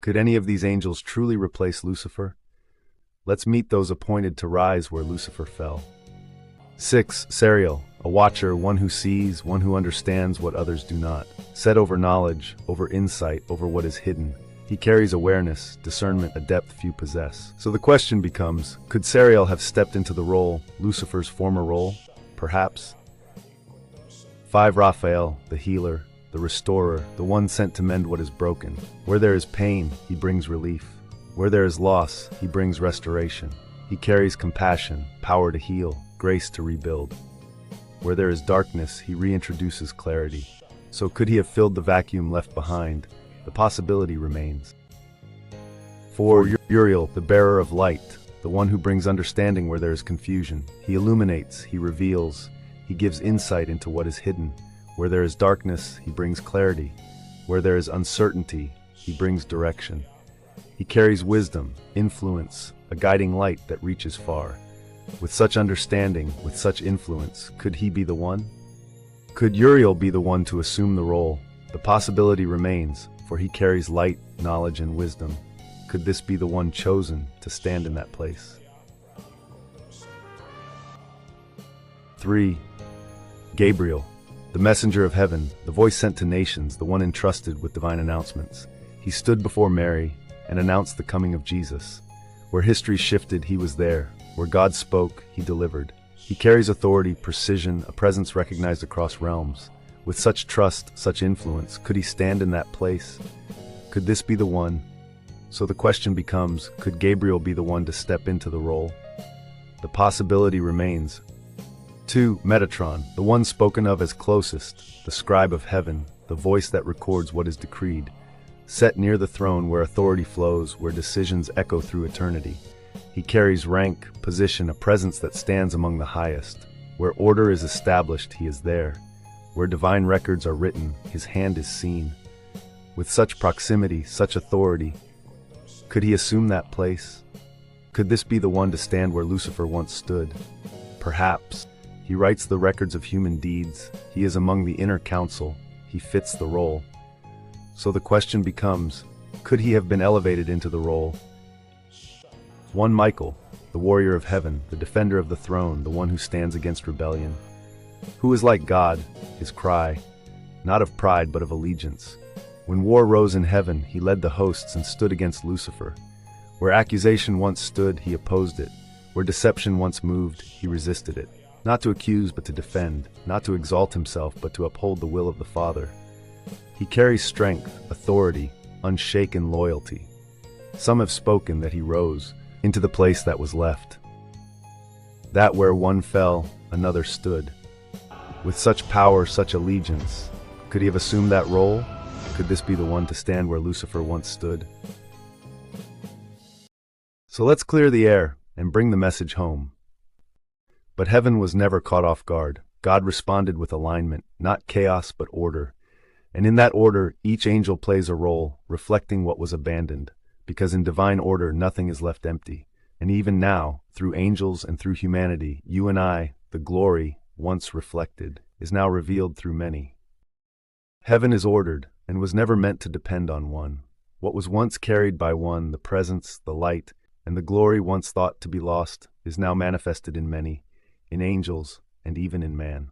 Could any of these angels truly replace Lucifer? Let's meet those appointed to rise where Lucifer fell. 6. Sariel, a watcher, one who sees, one who understands what others do not. Set over knowledge, over insight, over what is hidden. He carries awareness, discernment, a depth few possess. So the question becomes, could Sariel have stepped into the role, Lucifer's former role? Perhaps. 5. Raphael, the healer, the restorer, the one sent to mend what is broken. Where there is pain, he brings relief. Where there is loss, he brings restoration. He carries compassion, power to heal, grace to rebuild. Where there is darkness, he reintroduces clarity. So could he have filled the vacuum left behind? The possibility remains. 4. Uriel, the bearer of light, the one who brings understanding where there is confusion. He illuminates, he reveals, he gives insight into what is hidden. Where there is darkness, he brings clarity. Where there is uncertainty, he brings direction. He carries wisdom, influence, a guiding light that reaches far. With such understanding, with such influence, could he be the one? Could Uriel be the one to assume the role? The possibility remains, for he carries light, knowledge, and wisdom. Could this be the one chosen to stand in that place? 3. Gabriel, the messenger of heaven, the voice sent to nations, the one entrusted with divine announcements. He stood before Mary and announced the coming of Jesus. Where history shifted, he was there. Where God spoke, he delivered. He carries authority, precision, a presence recognized across realms. With such trust, such influence, could he stand in that place? Could this be the one? So the question becomes, could Gabriel be the one to step into the role? The possibility remains. 2. Metatron, the one spoken of as closest, the scribe of heaven, the voice that records what is decreed. Set near the throne where authority flows, where decisions echo through eternity. He carries rank, position, a presence that stands among the highest. Where order is established, he is there. Where divine records are written, his hand is seen. With such proximity, such authority, could he assume that place? Could this be the one to stand where Lucifer once stood? Perhaps. He writes the records of human deeds. He is among the inner council. He fits the role. So the question becomes, could he have been elevated into the role? 1. Michael, the warrior of heaven, the defender of the throne, the one who stands against rebellion. Who is like God, his cry, not of pride but of allegiance. When war rose in heaven, he led the hosts and stood against Lucifer. Where accusation once stood, he opposed it. Where deception once moved, he resisted it. Not to accuse but to defend, not to exalt himself but to uphold the will of the Father. He carries strength, authority, unshaken loyalty. Some have spoken that he rose into the place that was left. That where one fell, another stood. With such power, such allegiance, could he have assumed that role? Could this be the one to stand where Lucifer once stood? So let's clear the air and bring the message home. But heaven was never caught off guard. God responded with alignment, not chaos but order. And in that order, each angel plays a role, reflecting what was abandoned. Because in divine order, nothing is left empty. And even now, through angels and through humanity, you and I, the glory, once reflected, is now revealed through many. Heaven is ordered, and was never meant to depend on one. What was once carried by one, the presence, the light, and the glory once thought to be lost, is now manifested in many, in angels, and even in man.